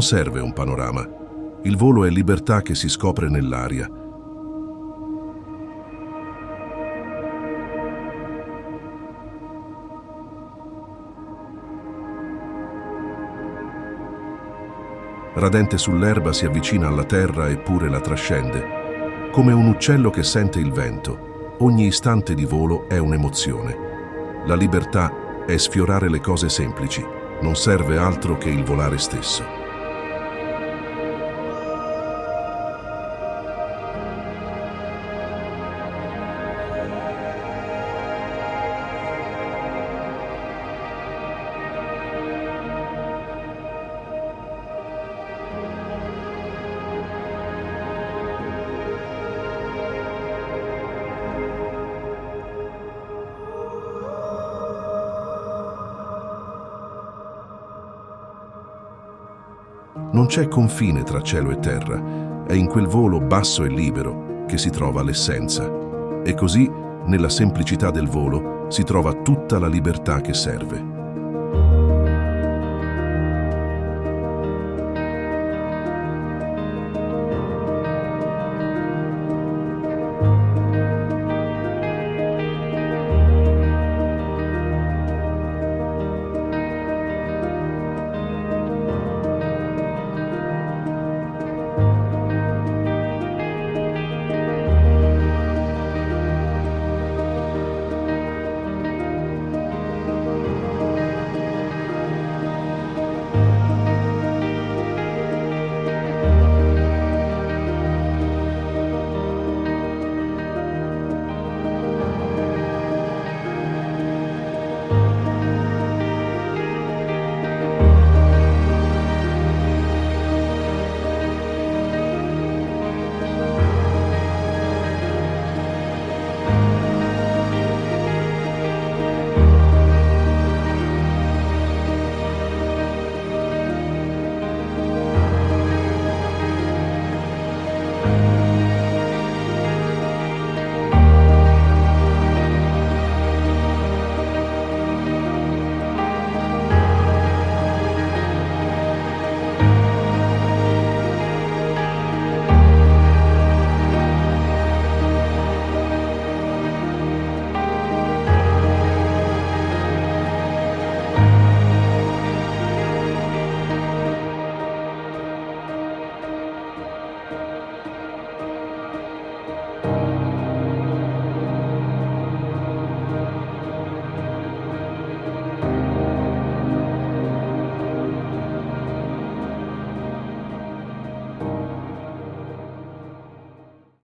Non serve un panorama. Il volo è libertà che si scopre nell'aria. Radente sull'erba si avvicina alla terra eppure la trascende. Come un uccello che sente il vento, ogni istante di volo è un'emozione. La libertà è sfiorare le cose semplici, non serve altro che il volare stesso. Non c'è confine tra cielo e terra, è in quel volo basso e libero che si trova l'essenza. E così, nella semplicità del volo, si trova tutta la libertà che serve.